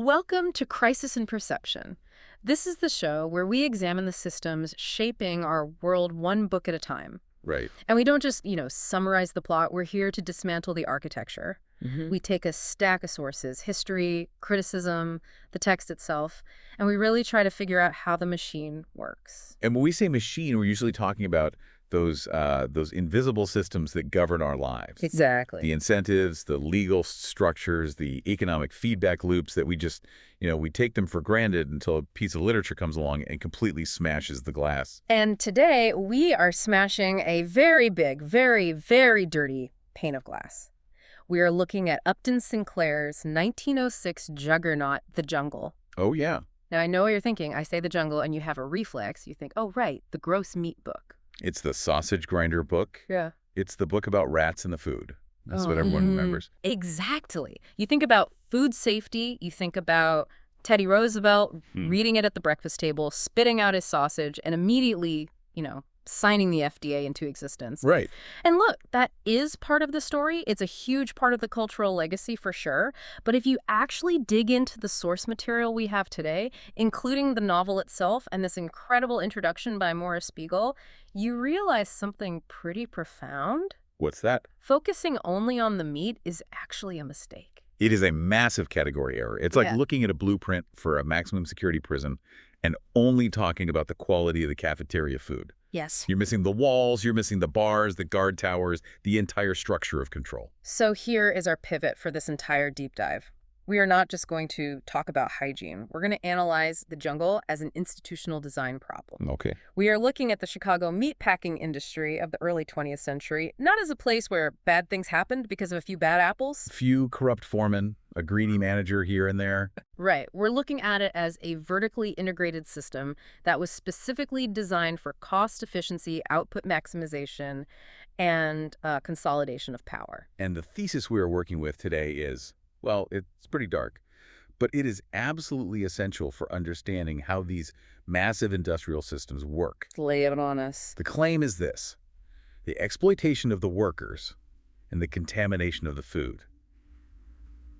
Welcome to Crisis in Perception. This is the show where we examine the systems shaping our world one book at a time. Right. And we don't just, summarize the plot. We're here to dismantle the architecture. We take a stack of sources, history, criticism, the text itself, and we really try to figure out how the machine works. And when we say machine, we're usually talking about those invisible systems that govern our lives. Exactly. The incentives, the legal structures, the economic feedback loops that we just, we take them for granted until a piece of literature comes along and completely smashes the glass. And today, we are smashing a very big, very, very dirty pane of glass. We are looking at Upton Sinclair's 1906 juggernaut, The Jungle. Oh, yeah. Now, I know what you're thinking. I say The Jungle, and you have a reflex. You think, oh, right, the gross meat book. It's the sausage grinder book. Yeah. It's the book about rats in the food. That's what everyone remembers. Exactly. You think about food safety. You think about Teddy Roosevelt reading it at the breakfast table, spitting out his sausage, and immediately, signing the FDA into existence. Right. And look, that is part of the story. It's a huge part of the cultural legacy for sure. But if you actually dig into the source material we have today, including the novel itself and this incredible introduction by Morris Spiegel, you realize something pretty profound. What's that? Focusing only on the meat is actually a mistake. It is a massive category error. It's like looking at a blueprint for a maximum security prison and only talking about the quality of the cafeteria food. Yes. You're missing the walls, you're missing the bars, the guard towers, the entire structure of control. So here is our pivot for this entire deep dive. We are not just going to talk about hygiene. We're going to analyze the jungle as an institutional design problem. Okay. We are looking at the Chicago meatpacking industry of the early 20th century, not as a place where bad things happened because of a few bad apples. Few corrupt foremen, a greedy manager here and there. Right. We're looking at it as a vertically integrated system that was specifically designed for cost efficiency, output maximization, and consolidation of power. And the thesis we are working with today is, well, it's pretty dark, but it is absolutely essential for understanding how these massive industrial systems work. Lay it on us. The claim is this: the exploitation of the workers and the contamination of the food.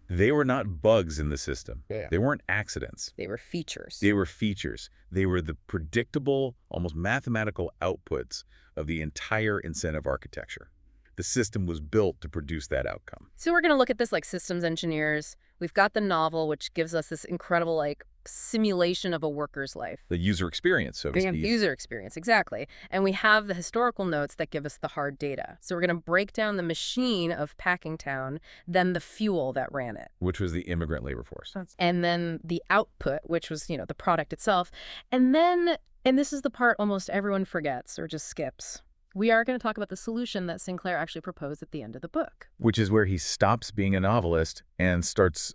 They were not bugs in the system. Yeah. They weren't accidents. They were features. They were features. They were the predictable, almost mathematical outputs of the entire incentive architecture. The system was built to produce that outcome. So we're going to look at this like systems engineers. We've got the novel, which gives us this incredible simulation of a worker's life. The user experience, so to speak. User experience, exactly. And we have the historical notes that give us the hard data. So we're going to break down the machine of Packingtown, then the fuel that ran it. Which was the immigrant labor force. And then the output, which was, the product itself. And then, and this is the part almost everyone forgets or just skips, we are going to talk about the solution that Sinclair actually proposed at the end of the book. Which is where he stops being a novelist and starts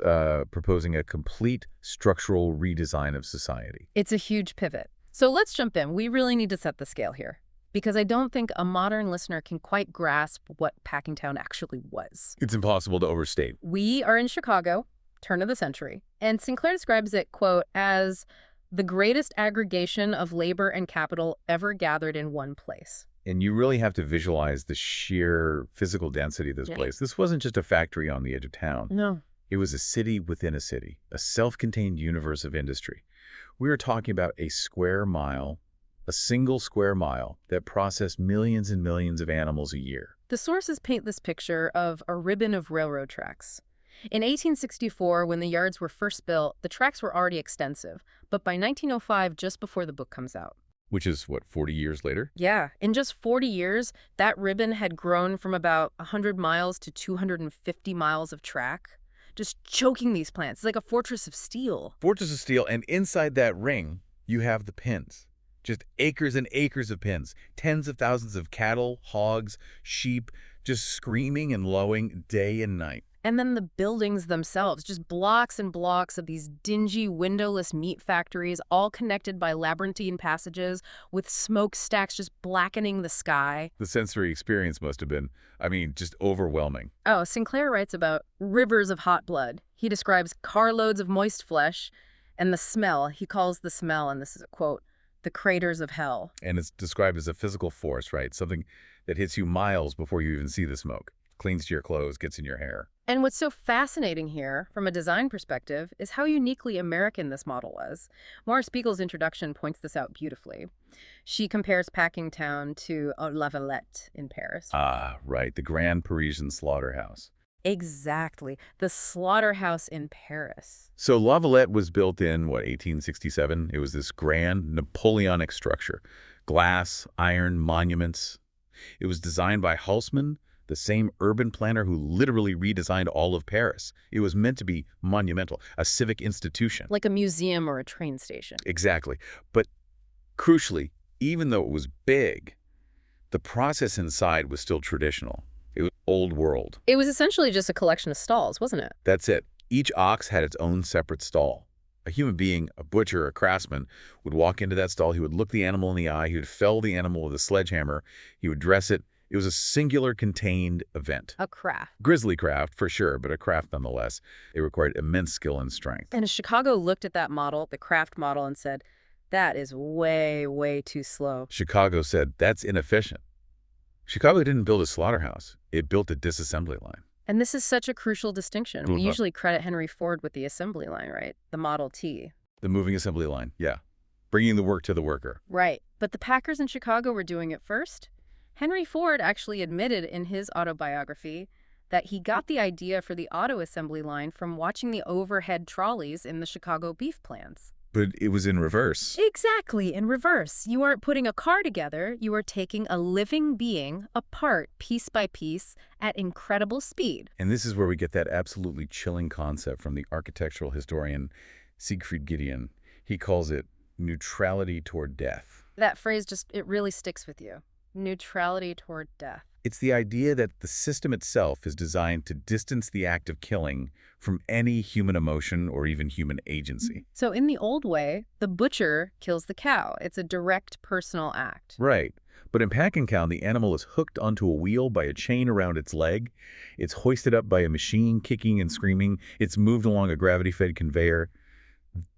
proposing a complete structural redesign of society. It's a huge pivot. So let's jump in. We really need to set the scale here, because I don't think a modern listener can quite grasp what Packingtown actually was. It's impossible to overstate. We are in Chicago, turn of the century, and Sinclair describes it, quote, as the greatest aggregation of labor and capital ever gathered in one place. And you really have to visualize the sheer physical density of this place. This wasn't just a factory on the edge of town. No. It was a city within a city, a self-contained universe of industry. We are talking about a square mile, a single square mile that processed millions and millions of animals a year. The sources paint this picture of a ribbon of railroad tracks. In 1864, when the yards were first built, the tracks were already extensive. But by 1905, just before the book comes out, which is, 40 years later? Yeah. In just 40 years, that ribbon had grown from about 100 miles to 250 miles of track, just choking these plants. It's like a fortress of steel. Fortress of steel, and inside that ring, you have the pens. Just acres and acres of pens. Tens of thousands of cattle, hogs, sheep, just screaming and lowing day and night. And then the buildings themselves, just blocks and blocks of these dingy, windowless meat factories, all connected by labyrinthine passages with smokestacks just blackening the sky. The sensory experience must have been, just overwhelming. Oh, Sinclair writes about rivers of hot blood. He describes carloads of moist flesh and the smell. He calls the smell, and this is a quote, the craters of hell. And it's described as a physical force, right? Something that hits you miles before you even see the smoke. Cleans to your clothes, gets in your hair. And what's so fascinating here, from a design perspective, is how uniquely American this model was. Maura Spiegel's introduction points this out beautifully. She compares Packingtown to a La Valette in Paris. Ah, right, the Grand Parisian Slaughterhouse. Exactly. The slaughterhouse in Paris. So La Valette was built in, what, 1867? It was this grand Napoleonic structure. Glass, iron, monuments. It was designed by Haussmann, the same urban planner who literally redesigned all of Paris. It was meant to be monumental, a civic institution. Like a museum or a train station. Exactly. But crucially, even though it was big, the process inside was still traditional. It was old world. It was essentially just a collection of stalls, wasn't it? That's it. Each ox had its own separate stall. A human being, a butcher, a craftsman, would walk into that stall. He would look the animal in the eye. He would fell the animal with a sledgehammer. He would dress it. It was a singular contained event. A craft. Grisly craft, for sure, but a craft nonetheless. It required immense skill and strength. And Chicago looked at that model, the craft model, and said, that is way, way too slow. Chicago said, that's inefficient. Chicago didn't build a slaughterhouse. It built a disassembly line. And this is such a crucial distinction. We usually credit Henry Ford with the assembly line, right? The Model T. The moving assembly line, yeah. Bringing the work to the worker. Right. But the Packers in Chicago were doing it first. Henry Ford actually admitted in his autobiography that he got the idea for the auto assembly line from watching the overhead trolleys in the Chicago beef plants. But it was in reverse. Exactly, in reverse. You aren't putting a car together, you are taking a living being apart piece by piece at incredible speed. And this is where we get that absolutely chilling concept from the architectural historian Siegfried Gideon. He calls it neutrality toward death. That phrase it really sticks with you. Neutrality toward death. It's the idea that the system itself is designed to distance the act of killing from any human emotion or even human agency. So in the old way, the butcher kills the cow. It's a direct personal act. Right. But in Packingtown, the animal is hooked onto a wheel by a chain around its leg. It's hoisted up by a machine, kicking and screaming. It's moved along a gravity-fed conveyor.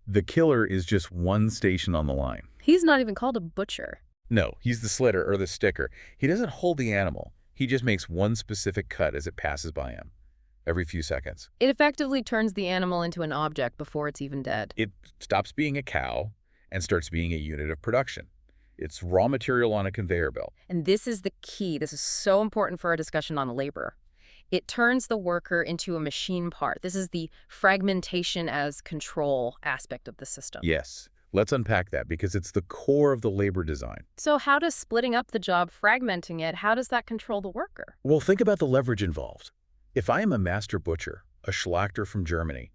The killer is just one station on the line. He's not even called a butcher. No, he's the slitter or the sticker. He doesn't hold the animal. He just makes one specific cut as it passes by him, every few seconds. It effectively turns the animal into an object before it's even dead. It stops being a cow and starts being a unit of production. It's raw material on a conveyor belt. And this is the key. This is so important for our discussion on labor. It turns the worker into a machine part. This is the fragmentation as control aspect of the system. Yes. Let's unpack that because it's the core of the labor design. So how does splitting up the job, fragmenting it, how does that control the worker? Well, think about the leverage involved. If I am a master butcher, a Schlachter from Germany,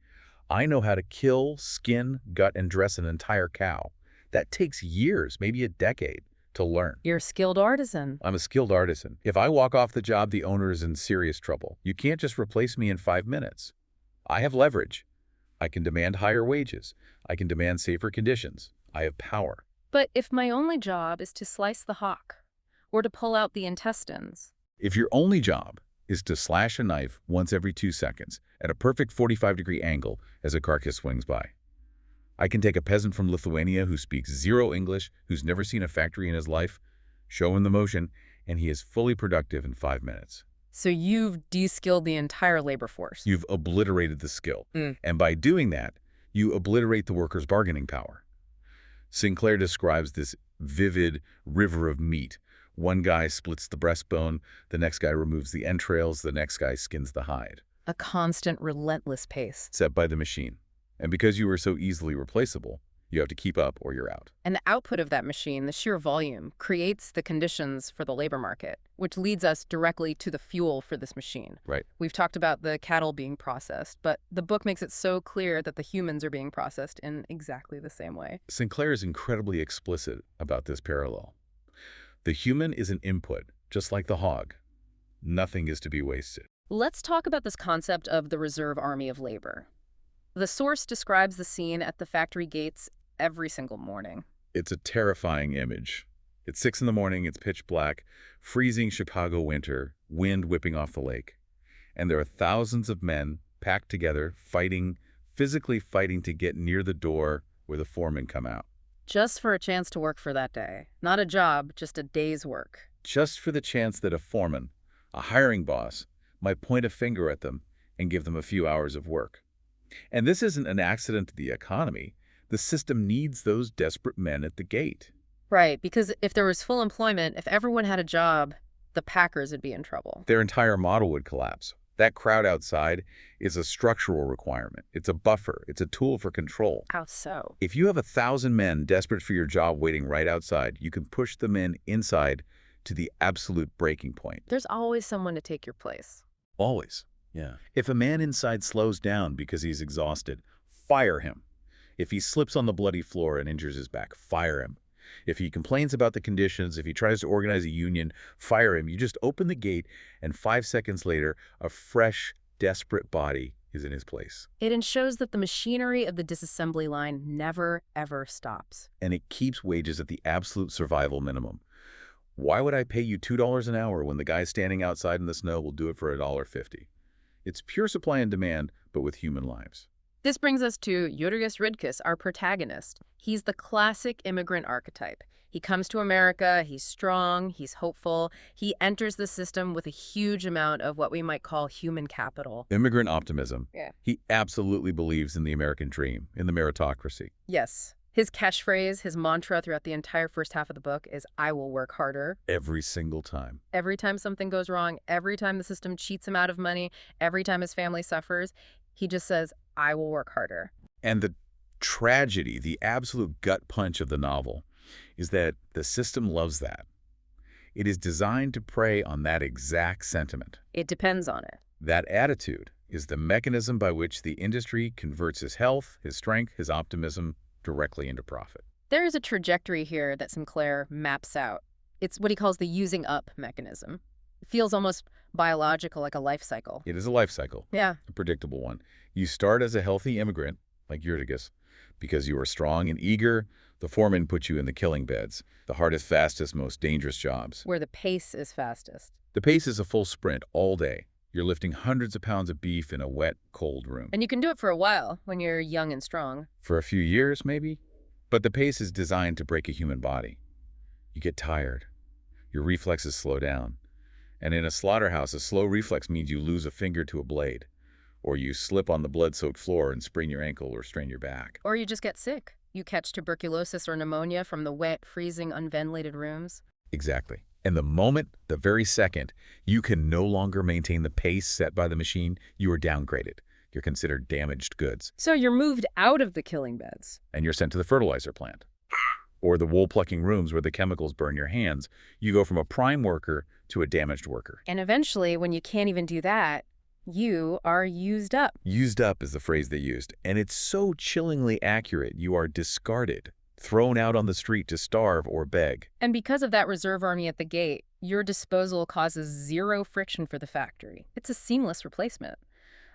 I know how to kill, skin, gut, and dress an entire cow. That takes years, maybe a decade, to learn. You're a skilled artisan. I'm a skilled artisan. If I walk off the job, the owner is in serious trouble. You can't just replace me in 5 minutes. I have leverage. I can demand higher wages. I can demand safer conditions. I have power. But if my only job is to slice the hock or to pull out the intestines. If your only job is to slash a knife once every 2 seconds at a perfect 45-degree angle as a carcass swings by. I can take a peasant from Lithuania who speaks zero English, who's never seen a factory in his life, show him the motion, and he is fully productive in 5 minutes. So you've de-skilled the entire labor force. You've obliterated the skill. And by doing that, you obliterate the worker's bargaining power. Sinclair describes this vivid river of meat. One guy splits the breastbone, the next guy removes the entrails, the next guy skins the hide. A constant, relentless pace. Set by the machine. And because you are so easily replaceable, you have to keep up or you're out. And the output of that machine, the sheer volume, creates the conditions for the labor market, which leads us directly to the fuel for this machine. Right. We've talked about the cattle being processed, but the book makes it so clear that the humans are being processed in exactly the same way. Sinclair is incredibly explicit about this parallel. The human is an input, just like the hog. Nothing is to be wasted. Let's talk about this concept of the reserve army of labor. The source describes the scene at the factory gates every single morning. It's a terrifying image. It's 6 in the morning, it's pitch black, freezing Chicago winter, wind whipping off the lake. And there are thousands of men packed together, fighting, physically fighting to get near the door where the foremen come out. Just for a chance to work for that day. Not a job, just a day's work. Just for the chance that a foreman, a hiring boss, might point a finger at them and give them a few hours of work. And this isn't an accident to the economy. The system needs those desperate men at the gate. Right, because if there was full employment, if everyone had a job, the packers would be in trouble. Their entire model would collapse. That crowd outside is a structural requirement. It's a buffer. It's a tool for control. How so? If you have 1,000 men desperate for your job waiting right outside, you can push the men inside to the absolute breaking point. There's always someone to take your place. Always. Yeah. If a man inside slows down because he's exhausted, fire him. If he slips on the bloody floor and injures his back, fire him. If he complains about the conditions, if he tries to organize a union, fire him. You just open the gate, and 5 seconds later, a fresh, desperate body is in his place. It ensures that the machinery of the disassembly line never, ever stops. And it keeps wages at the absolute survival minimum. Why would I pay you $2 an hour when the guy standing outside in the snow will do it for $1.50? It's pure supply and demand, but with human lives. This brings us to Jurgis Rydkes, our protagonist. He's the classic immigrant archetype. He comes to America, he's strong, he's hopeful. He enters the system with a huge amount of what we might call human capital. Immigrant optimism. Yeah. He absolutely believes in the American dream, in the meritocracy. Yes. His catchphrase, his mantra throughout the entire first half of the book is, I will work harder. Every single time. Every time something goes wrong, every time the system cheats him out of money, every time his family suffers, he just says, I will work harder. And the tragedy, the absolute gut punch of the novel, is that the system loves that. It is designed to prey on that exact sentiment. It depends on it. That attitude is the mechanism by which the industry converts his health, his strength, his optimism directly into profit. There is a trajectory here that Sinclair maps out. It's what he calls the using up mechanism. It feels almost biological, like a life cycle. It is a life cycle, Yeah. a predictable one. You start as a healthy immigrant, like Jurgis, because you are strong and eager. The foreman puts you in the killing beds, the hardest, fastest, most dangerous jobs. Where the pace is fastest. The pace is a full sprint all day. You're lifting hundreds of pounds of beef in a wet, cold room. And you can do it for a while when you're young and strong. For a few years, maybe. But the pace is designed to break a human body. You get tired. Your reflexes slow down. And in a slaughterhouse, a slow reflex means you lose a finger to a blade, or you slip on the blood-soaked floor and sprain your ankle or strain your back. Or you just get sick. You catch tuberculosis or pneumonia from the wet, freezing, unventilated rooms. Exactly. And the moment, the very second, you can no longer maintain the pace set by the machine, you are downgraded. You're considered damaged goods. So you're moved out of the killing beds. And you're sent to the fertilizer plant. Or the wool-plucking rooms where the chemicals burn your hands. You go from a prime worker to a damaged worker. And eventually, when you can't even do that, you are used up. Used up is the phrase they used. And it's so chillingly accurate. You are discarded, thrown out on the street to starve or beg. And because of that reserve army at the gate, your disposal causes zero friction for the factory. It's a seamless replacement.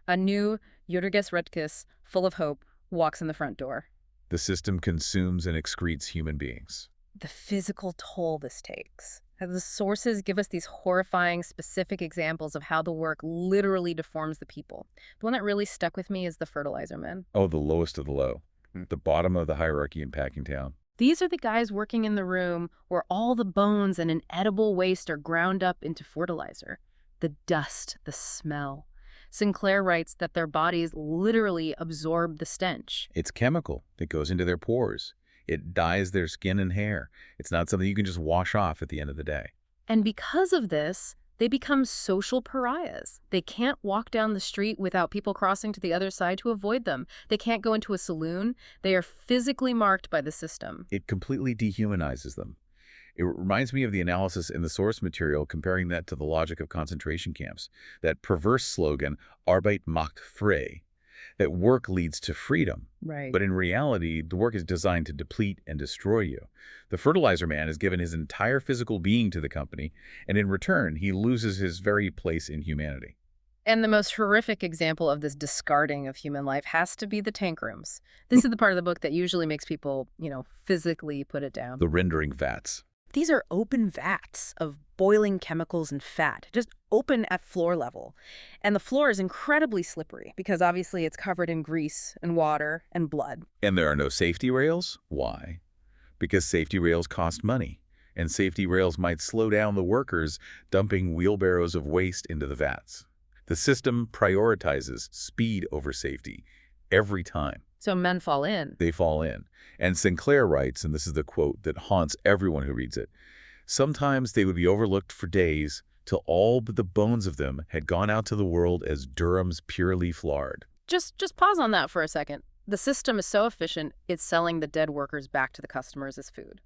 A new Jurgis Rydkes, full of hope, walks in the front door. The system consumes and excretes human beings. The physical toll this takes. The sources give us these horrifying, specific examples of how the work literally deforms the people. The one that really stuck with me is the fertilizer men. Oh, the lowest of the low. The bottom of the hierarchy in Packingtown. These are the guys working in the room where all the bones and inedible waste are ground up into fertilizer. The dust, the smell. Sinclair writes that their bodies literally absorb the stench. It's chemical that goes into their pores. It dyes their skin and hair. It's not something you can just wash off at the end of the day. And because of this, they become social pariahs. They can't walk down the street without people crossing to the other side to avoid them. They can't go into a saloon. They are physically marked by the system. It completely dehumanizes them. It reminds me of the analysis in the source material comparing that to the logic of concentration camps. That perverse slogan, Arbeit macht frei, that work leads to freedom. Right. But in reality, the work is designed to deplete and destroy you. The fertilizer man has given his entire physical being to the company, and in return, he loses his very place in humanity. And the most horrific example of this discarding of human life has to be the tank rooms. This is the part of the book that usually makes people, physically put it down. The rendering vats. These are open vats of boiling chemicals and fat, just open at floor level. And the floor is incredibly slippery because obviously it's covered in grease and water and blood. And there are no safety rails? Why? Because safety rails cost money, and safety rails might slow down the workers dumping wheelbarrows of waste into the vats. The system prioritizes speed over safety every time. So men fall in. They fall in. And Sinclair writes, and this is the quote that haunts everyone who reads it, sometimes they would be overlooked for days till all but the bones of them had gone out to the world as Durham's pure leaf lard. Just pause on that for a second. The system is so efficient, it's selling the dead workers back to the customers as food.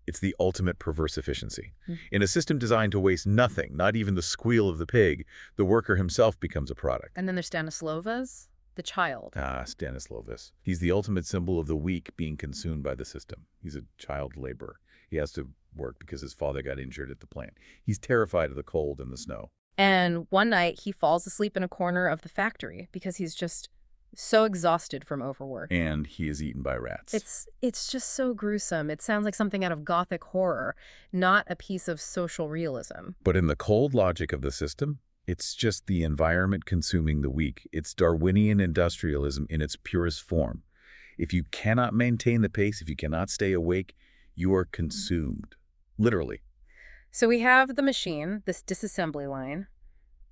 It's the ultimate perverse efficiency. In a system designed to waste nothing, not even the squeal of the pig, the worker himself becomes a product. And then there's Stanislavas, the child. Ah, Stanislavus. He's the ultimate symbol of the weak being consumed by the system. He's a child laborer. He has to work because his father got injured at the plant. He's terrified of the cold and the snow. And one night, he falls asleep in a corner of the factory because he's just so exhausted from overwork. And he is eaten by rats. It's just so gruesome. It sounds like something out of Gothic horror, not a piece of social realism. But in the cold logic of the system, it's just the environment consuming the weak. It's Darwinian industrialism in its purest form. If you cannot maintain the pace, if you cannot stay awake, you are consumed. Literally. So we have the machine, this disassembly line,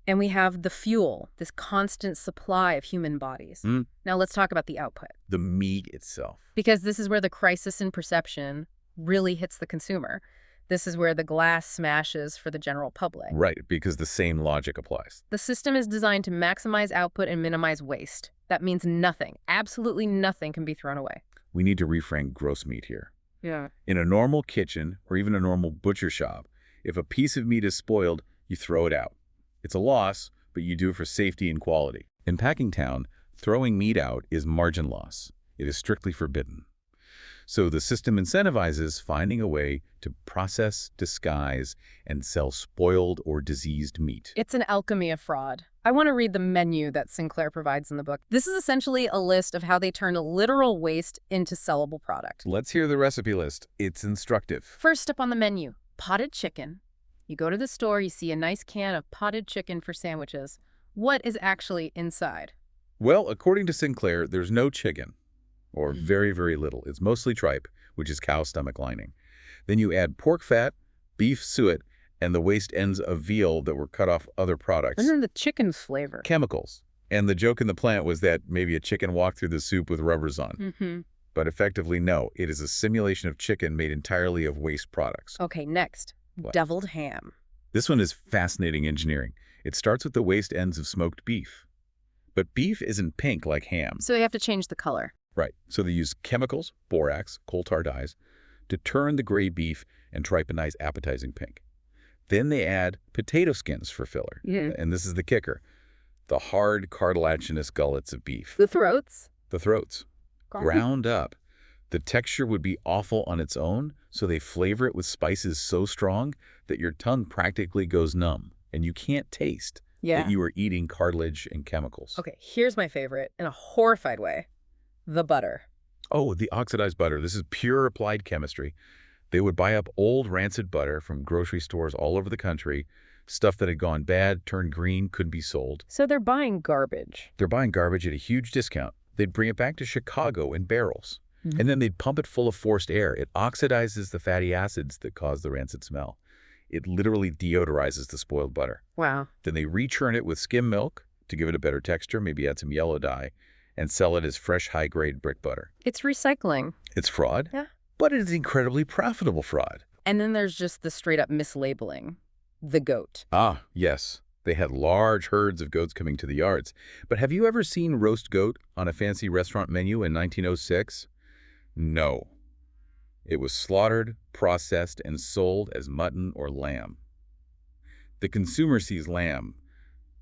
and we have the fuel, this constant supply of human bodies. Now let's talk about the output. The meat itself. Because this is where the crisis in perception really hits the consumer. This is where the glass smashes for the general public. Right, because the same logic applies. The system is designed to maximize output and minimize waste. That means nothing, absolutely nothing can be thrown away. We need to reframe gross meat here. Yeah. In a normal kitchen or even a normal butcher shop, if a piece of meat is spoiled, you throw it out. It's a loss, but you do it for safety and quality. In Packingtown, throwing meat out is margin loss. It is strictly forbidden. So the system incentivizes finding a way to process, disguise, and sell spoiled or diseased meat. It's an alchemy of fraud. I want to read the menu that Sinclair provides in the book. This is essentially a list of how they turn literal waste into sellable product. Let's hear the recipe list. It's instructive. First up on the menu, potted chicken. You go to the store, you see a nice can of potted chicken for sandwiches. What is actually inside? Well, according to Sinclair, there's no chicken, or very, very little. It's mostly tripe, which is cow stomach lining. Then you add pork fat, beef suet, and the waste ends of veal that were cut off other products. And then the chicken's flavor. Chemicals. And the joke in the plant was that maybe a chicken walked through the soup with rubbers on. But effectively, no. It is a simulation of chicken made entirely of waste products. Okay, next. What? Deviled ham. This one is fascinating engineering. It starts with the waste ends of smoked beef. But beef isn't pink like ham. So they have to change the color. Right. So they use chemicals, borax, coal tar dyes, to turn the gray beef and tripe a nice appetizing pink. Then they add potato skins for filler. And this is the kicker. The hard, cartilaginous gullets of beef. The throats. The throats. Ground up. The texture would be awful on its own, so they flavor it with spices so strong that your tongue practically goes numb, and you can't taste that you are eating cartilage and chemicals. Okay, here's my favorite, in a horrified way. The butter. Oh, the oxidized butter. This is pure applied chemistry. They would buy up old rancid butter from grocery stores all over the country, stuff that had gone bad, turned green, couldn't be sold. So they're buying garbage. They're buying garbage at a huge discount. They'd bring it back to Chicago in barrels. And then they'd pump it full of forced air. It oxidizes the fatty acids that cause the rancid smell. It literally deodorizes the spoiled butter. Wow. Then they rechurn it with skim milk to give it a better texture, maybe add some yellow dye, and sell it as fresh, high-grade brick butter. It's recycling. It's fraud. Yeah. But it is incredibly profitable fraud. And then there's just the straight-up mislabeling. The goat. Ah, yes. They had large herds of goats coming to the yards. But have you ever seen roast goat on a fancy restaurant menu in 1906? No. It was slaughtered, processed, and sold as mutton or lamb. The consumer sees lamb,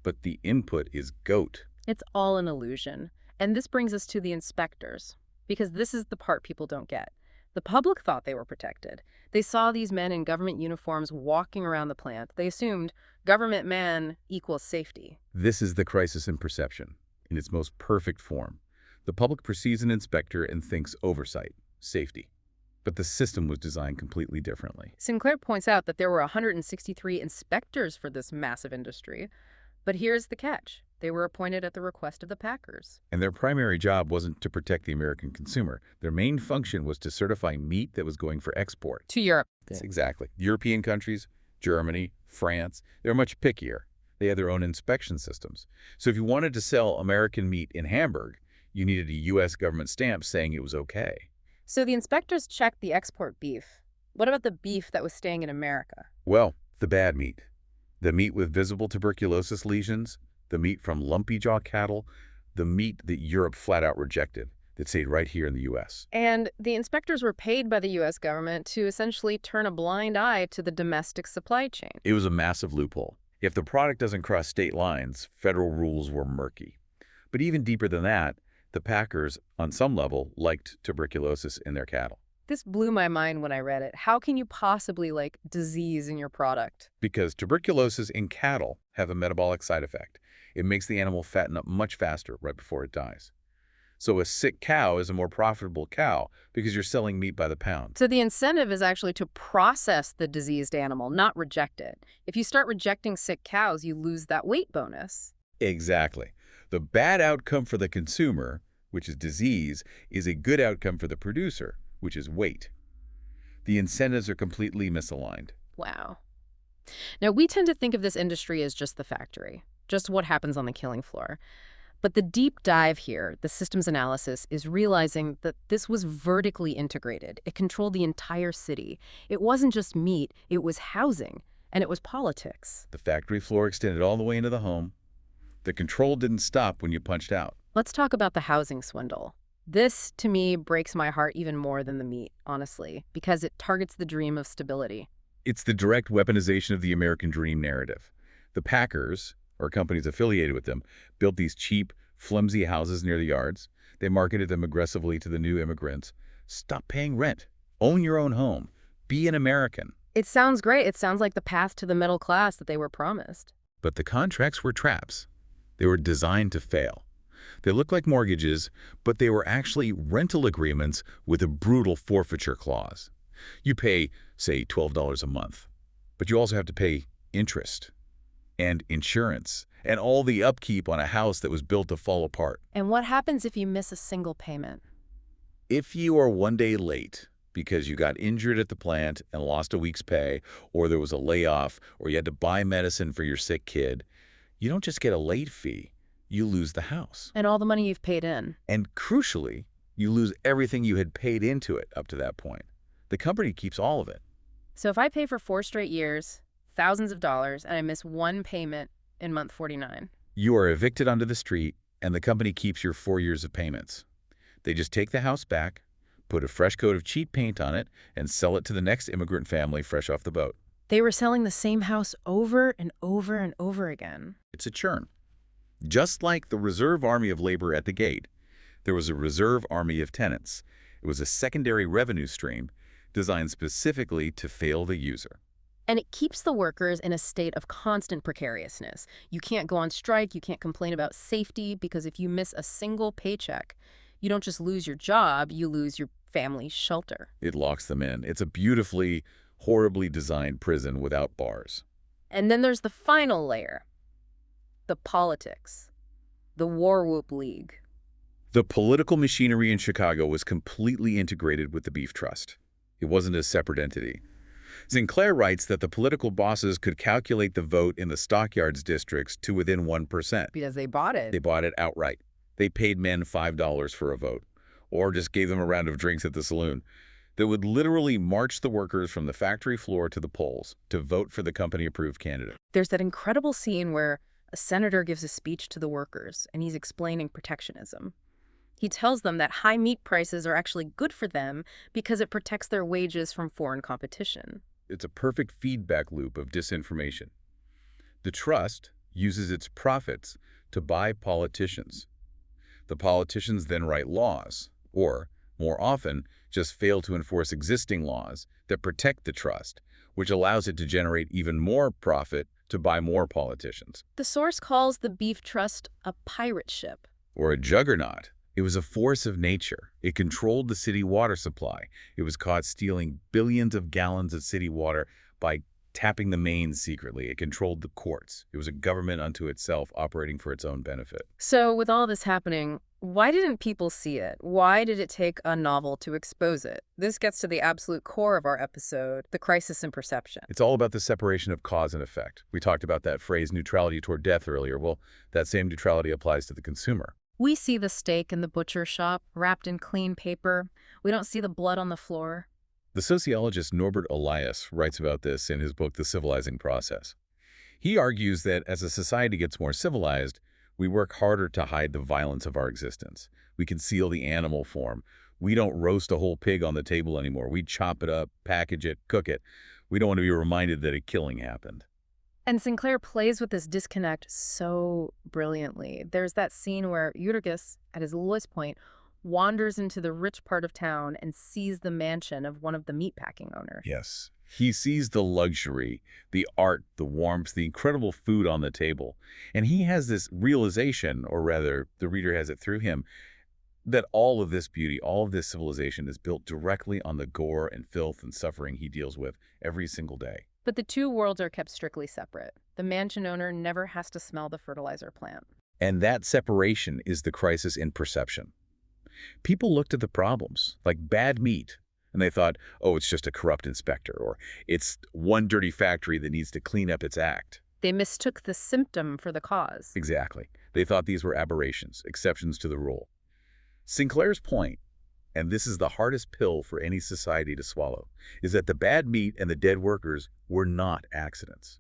but the input is goat. It's all an illusion. And this brings us to the inspectors, because this is the part people don't get. The public thought they were protected. They saw these men in government uniforms walking around the plant. They assumed government man equals safety. This is the crisis in perception, in its most perfect form. The public perceives an inspector and thinks oversight, safety. But the system was designed completely differently. Sinclair points out that there were 163 inspectors for this massive industry. But here's the catch. They were appointed at the request of the packers. And their primary job wasn't to protect the American consumer. Their main function was to certify meat that was going for export. To Europe. Exactly. European countries, Germany, France, they were much pickier. They had their own inspection systems. So if you wanted to sell American meat in Hamburg, you needed a U.S. government stamp saying it was okay. So the inspectors checked the export beef. What about the beef that was staying in America? Well, the bad meat. The meat with visible tuberculosis lesions, the meat from lumpy jaw cattle, the meat that Europe flat out rejected, that stayed right here in the U.S. And the inspectors were paid by the U.S. government to essentially turn a blind eye to the domestic supply chain. It was a massive loophole. If the product doesn't cross state lines, federal rules were murky. But even deeper than that, the packers, on some level, liked tuberculosis in their cattle. This blew my mind when I read it. How can you possibly like disease in your product? Because tuberculosis in cattle have a metabolic side effect. It makes the animal fatten up much faster right before it dies. So a sick cow is a more profitable cow because you're selling meat by the pound. So the incentive is actually to process the diseased animal, not reject it. If you start rejecting sick cows, you lose that weight bonus. Exactly. The bad outcome for the consumer, which is disease, is a good outcome for the producer, which is weight. The incentives are completely misaligned. Wow. Now, we tend to think of this industry as just the factory, just what happens on the killing floor. But the deep dive here, the systems analysis, is realizing that this was vertically integrated. It controlled the entire city. It wasn't just meat, it was housing, and it was politics. The factory floor extended all the way into the home. The control didn't stop when you punched out. Let's talk about the housing swindle. This, to me, breaks my heart even more than the meat, honestly, because it targets the dream of stability. It's the direct weaponization of the American dream narrative. The packers, or companies affiliated with them, built these cheap, flimsy houses near the yards. They marketed them aggressively to the new immigrants. Stop paying rent. Own your own home. Be an American. It sounds great. It sounds like the path to the middle class that they were promised. But the contracts were traps. They were designed to fail. They looked like mortgages, but they were actually rental agreements with a brutal forfeiture clause. You pay, say, $12 a month, but you also have to pay interest and insurance and all the upkeep on a house that was built to fall apart. And what happens if you miss a single payment? If you are one day late because you got injured at the plant and lost a week's pay, or there was a layoff, or you had to buy medicine for your sick kid, you don't just get a late fee, you lose the house. And all the money you've paid in. And crucially, you lose everything you had paid into it up to that point. The company keeps all of it. So if I pay for 4 straight years, thousands of dollars, and I miss one payment in month 49. You are evicted onto the street, and the company keeps your 4 years of payments. They just take the house back, put a fresh coat of cheap paint on it, and sell it to the next immigrant family fresh off the boat. They were selling the same house over and over and over again. It's a churn. Just like the reserve army of labor at the gate, there was a reserve army of tenants. It was a secondary revenue stream designed specifically to fail the user. And it keeps the workers in a state of constant precariousness. You can't go on strike, you can't complain about safety, because if you miss a single paycheck, you don't just lose your job, you lose your family's shelter. It locks them in. It's a beautifully, horribly designed prison without bars. And then there's the final layer, the politics, the War Whoop League. The political machinery in Chicago was completely integrated with the Beef Trust. It wasn't a separate entity. Sinclair writes that the political bosses could calculate the vote in the stockyards districts to within 1%. Because they bought it. They bought it outright. They paid men $5 for a vote, or just gave them a round of drinks at the saloon. They would literally march the workers from the factory floor to the polls to vote for the company-approved candidate. There's that incredible scene where a senator gives a speech to the workers, and he's explaining protectionism. He tells them that high meat prices are actually good for them because it protects their wages from foreign competition. It's a perfect feedback loop of disinformation. The trust uses its profits to buy politicians. The politicians then write laws, or, more often, just fail to enforce existing laws that protect the trust, which allows it to generate even more profit to buy more politicians. The source calls the beef trust a pirate ship. Or a juggernaut. It was a force of nature. It controlled the city water supply. It was caught stealing billions of gallons of city water by tapping the mains secretly. It controlled the courts. It was a government unto itself operating for its own benefit. So with all this happening, Why didn't people see it? Why did it take a novel to expose it? This gets to the absolute core of our episode, the crisis in perception. It's all about the separation of cause and effect. We talked about that phrase neutrality toward death earlier. Well, that same neutrality applies to the consumer. We see the steak in the butcher shop, wrapped in clean paper. We don't see the blood on the floor. The sociologist Norbert Elias writes about this in his book, The Civilizing Process. He argues that as a society gets more civilized, we work harder to hide the violence of our existence. We conceal the animal form. We don't roast a whole pig on the table anymore. We chop it up, package it, cook it. We don't want to be reminded that a killing happened. And Sinclair plays with this disconnect so brilliantly. There's that scene where Eutychus, at his lowest point, wanders into the rich part of town and sees the mansion of one of the meatpacking owners. Yes. He sees the luxury, the art, the warmth, the incredible food on the table. And he has this realization, or rather, the reader has it through him, that all of this beauty, all of this civilization is built directly on the gore and filth and suffering he deals with every single day. But the two worlds are kept strictly separate. The mansion owner never has to smell the fertilizer plant. And that separation is the crisis in perception. People looked at the problems, like bad meat, and they thought, oh, it's just a corrupt inspector, or it's one dirty factory that needs to clean up its act. They mistook the symptom for the cause. Exactly. They thought these were aberrations, exceptions to the rule. Sinclair's point, and this is the hardest pill for any society to swallow, is that the bad meat and the dead workers were not accidents.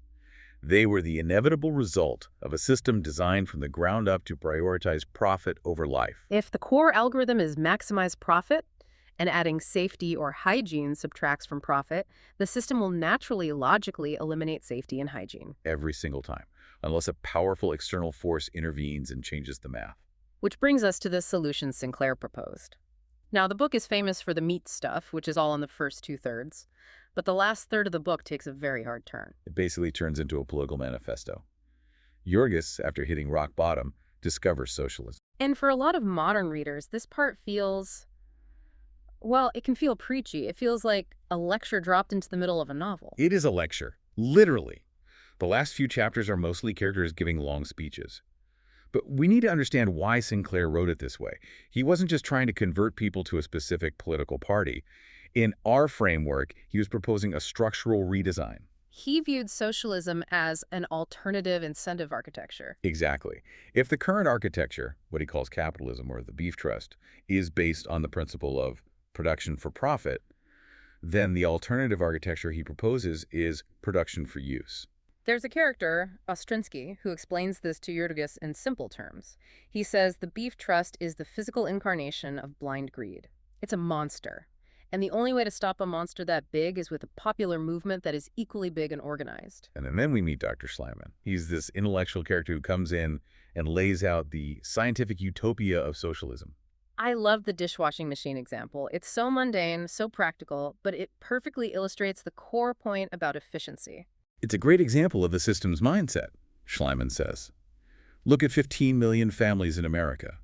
They were the inevitable result of a system designed from the ground up to prioritize profit over life. If the core algorithm is maximize profit, and adding safety or hygiene subtracts from profit, the system will naturally, logically eliminate safety and hygiene. Every single time, unless a powerful external force intervenes and changes the math. Which brings us to the solution Sinclair proposed. Now, the book is famous for the meat stuff, which is all in the first two-thirds, but the last third of the book takes a very hard turn. It basically turns into a political manifesto. Jurgis, after hitting rock bottom, discovers socialism. And for a lot of modern readers, this part feels, well, it can feel preachy. It feels like a lecture dropped into the middle of a novel. It is a lecture, literally. The last few chapters are mostly characters giving long speeches. But we need to understand why Sinclair wrote it this way. He wasn't just trying to convert people to a specific political party. In our framework, he was proposing a structural redesign. He viewed socialism as an alternative incentive architecture. Exactly. If the current architecture, what he calls capitalism or the beef trust, is based on the principle of production for profit, then the alternative architecture he proposes is production for use. There's a character, Ostrinsky, who explains this to Eutychus in simple terms. He says the beef trust is the physical incarnation of blind greed. It's a monster. And the only way to stop a monster that big is with a popular movement that is equally big and organized. And then we meet Dr. Schleiman. He's this intellectual character who comes in and lays out the scientific utopia of socialism. I love the dishwashing machine example. It's so mundane, so practical, but it perfectly illustrates the core point about efficiency. It's a great example of the system's mindset, Schleiman says. Look at 15 million families in America.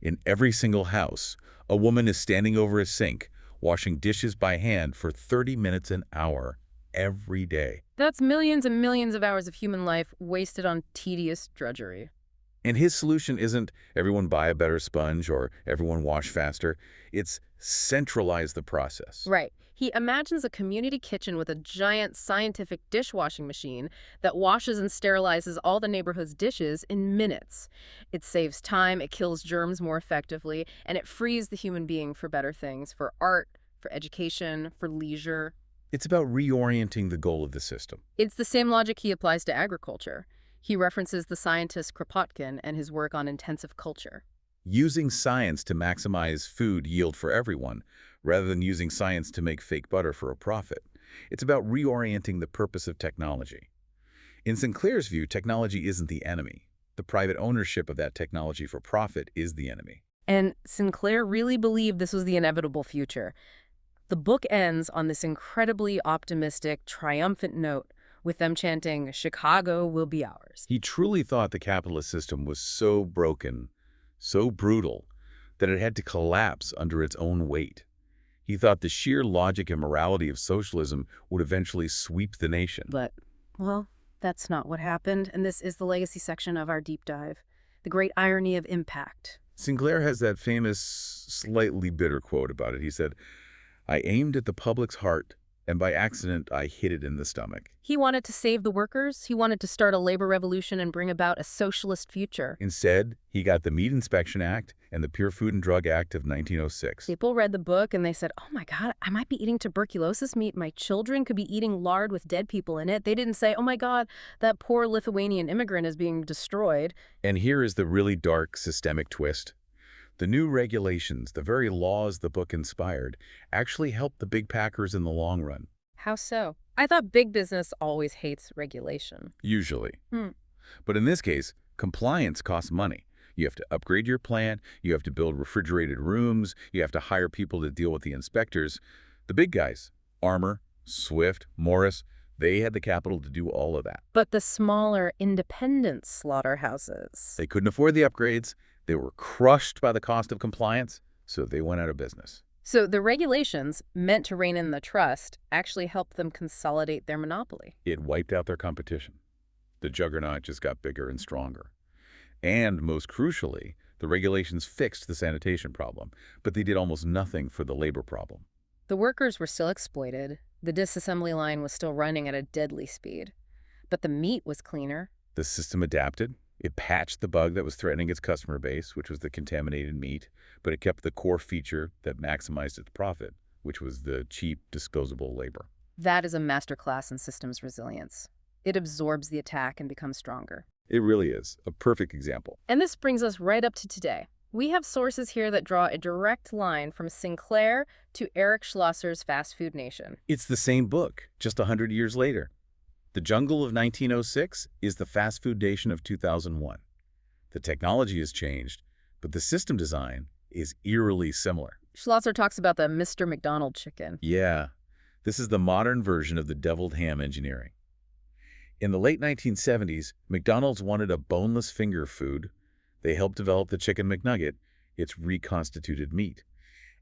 In every single house, a woman is standing over a sink, washing dishes by hand for 30 minutes an hour every day. That's millions and millions of hours of human life wasted on tedious drudgery. And his solution isn't everyone buy a better sponge or everyone wash faster. It's centralize the process. Right. He imagines a community kitchen with a giant scientific dishwashing machine that washes and sterilizes all the neighborhood's dishes in minutes. It saves time, it kills germs more effectively, and it frees the human being for better things, for art, for education, for leisure. It's about reorienting the goal of the system. It's the same logic he applies to agriculture. He references the scientist Kropotkin and his work on intensive culture. Using science to maximize food yield for everyone, rather than using science to make fake butter for a profit. It's about reorienting the purpose of technology. In Sinclair's view, technology isn't the enemy. The private ownership of that technology for profit is the enemy. And Sinclair really believed this was the inevitable future. The book ends on this incredibly optimistic, triumphant note, with them chanting, "Chicago will be ours." He truly thought the capitalist system was so broken, so brutal, that it had to collapse under its own weight. He thought the sheer logic and morality of socialism would eventually sweep the nation. But, well, that's not what happened, and this is the legacy section of our deep dive. The great irony of impact. Sinclair has that famous, slightly bitter quote about it. He said, "I aimed at the public's heart, and by accident I hit it in the stomach." He wanted to save the workers. He wanted to start a labor revolution and bring about a socialist future. Instead, he got the Meat Inspection Act and the Pure Food and Drug Act of 1906. People read the book and they said, oh my God, I might be eating tuberculosis meat. My children could be eating lard with dead people in it. They didn't say, oh my God, that poor Lithuanian immigrant is being destroyed. And here is the really dark systemic twist. The new regulations, the very laws the book inspired, actually helped the big packers in the long run. How so? I thought big business always hates regulation. Usually. Hmm. But in this case, compliance costs money. You have to upgrade your plant, you have to build refrigerated rooms, you have to hire people to deal with the inspectors. The big guys, Armour, Swift, Morris, they had the capital to do all of that. But the smaller independent slaughterhouses. They couldn't afford the upgrades, they were crushed by the cost of compliance, so they went out of business. So the regulations, meant to rein in the trust, actually helped them consolidate their monopoly. It wiped out their competition. The juggernaut just got bigger and stronger. And most crucially, the regulations fixed the sanitation problem, but they did almost nothing for the labor problem. The workers were still exploited. The disassembly line was still running at a deadly speed. But the meat was cleaner. The system adapted. It patched the bug that was threatening its customer base, which was the contaminated meat, but it kept the core feature that maximized its profit, which was the cheap, disposable labor. That is a masterclass in systems resilience. It absorbs the attack and becomes stronger. It really is a perfect example. And this brings us right up to today. We have sources here that draw a direct line from Sinclair to Eric Schlosser's Fast Food Nation. It's the same book, just 100 years later. The jungle of 1906 is the fast food nation of 2001. The technology has changed, but the system design is eerily similar. Schlosser talks about the Mr. McDonald chicken. Yeah, this is the modern version of the deviled ham engineering. In the late 1970s, McDonald's wanted a boneless finger food. They helped develop the Chicken McNugget, its reconstituted meat.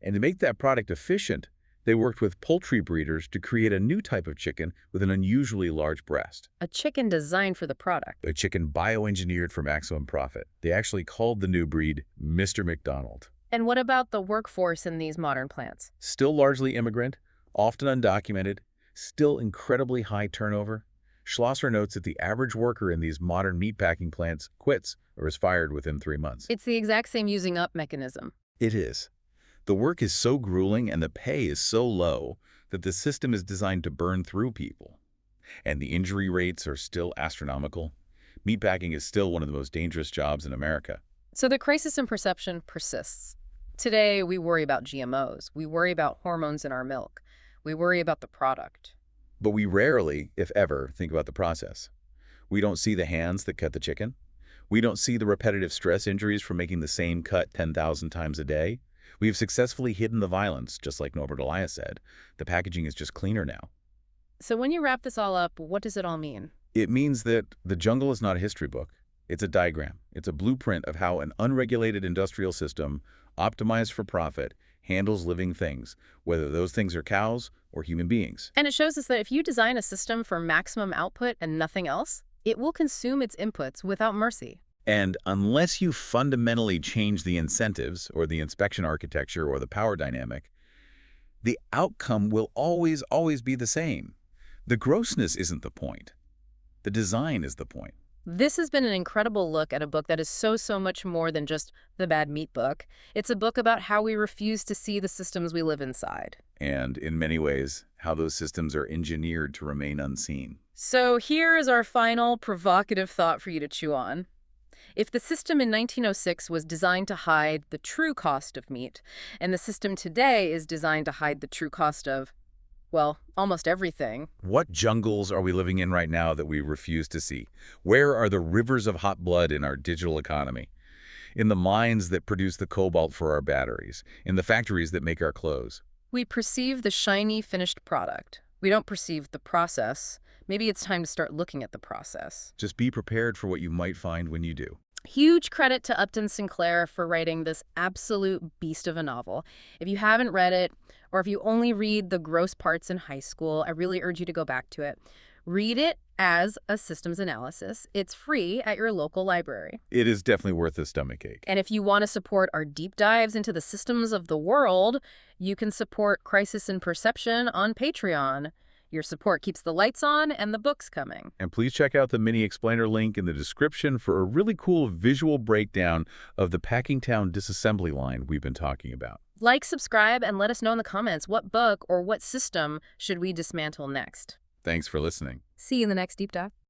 And to make that product efficient, they worked with poultry breeders to create a new type of chicken with an unusually large breast. A chicken designed for the product. A chicken bioengineered for maximum profit. They actually called the new breed Mr. McDonald. And what about the workforce in these modern plants? Still largely immigrant, often undocumented, still incredibly high turnover. Schlosser notes that the average worker in these modern meatpacking plants quits or is fired within 3 months. It's the exact same using up mechanism. It is. The work is so grueling and the pay is so low that the system is designed to burn through people. And the injury rates are still astronomical. Meatpacking is still one of the most dangerous jobs in America. So the crisis in perception persists. Today, we worry about GMOs. We worry about hormones in our milk. We worry about the product. But we rarely, if ever, think about the process. We don't see the hands that cut the chicken. We don't see the repetitive stress injuries from making the same cut 10,000 times a day. We have successfully hidden the violence, just like Norbert Elias said. The packaging is just cleaner now. So when you wrap this all up, what does it all mean? It means that the jungle is not a history book. It's a diagram. It's a blueprint of how an unregulated industrial system, optimized for profit, handles living things, whether those things are cows or human beings. And it shows us that if you design a system for maximum output and nothing else, it will consume its inputs without mercy. And unless you fundamentally change the incentives or the inspection architecture or the power dynamic, the outcome will always be the same. The grossness isn't the point. The design is the point. This has been an incredible look at a book that is so much more than just the bad meat book. It's a book about how we refuse to see the systems we live inside. And in many ways, how those systems are engineered to remain unseen. So here is our final provocative thought for you to chew on. If the system in 1906 was designed to hide the true cost of meat, and the system today is designed to hide the true cost of, well, almost everything. What jungles are we living in right now that we refuse to see? Where are the rivers of hot blood in our digital economy? In the mines that produce the cobalt for our batteries? In the factories that make our clothes? We perceive the shiny, finished product. We don't perceive the process. Maybe it's time to start looking at the process. Just be prepared for what you might find when you do. Huge credit to Upton Sinclair for writing this absolute beast of a novel. If you haven't read it, or if you only read the gross parts in high school, I really urge you to go back to it. Read it as a systems analysis. It's free at your local library. It is definitely worth a stomachache. And if you want to support our deep dives into the systems of the world, you can support Crisis in Perception on Patreon. Your support keeps the lights on and the books coming. And please check out the mini explainer link in the description for a really cool visual breakdown of the Packingtown disassembly line we've been talking about. Like, subscribe, and let us know in the comments what book or what system should we dismantle next. Thanks for listening. See you in the next deep dive.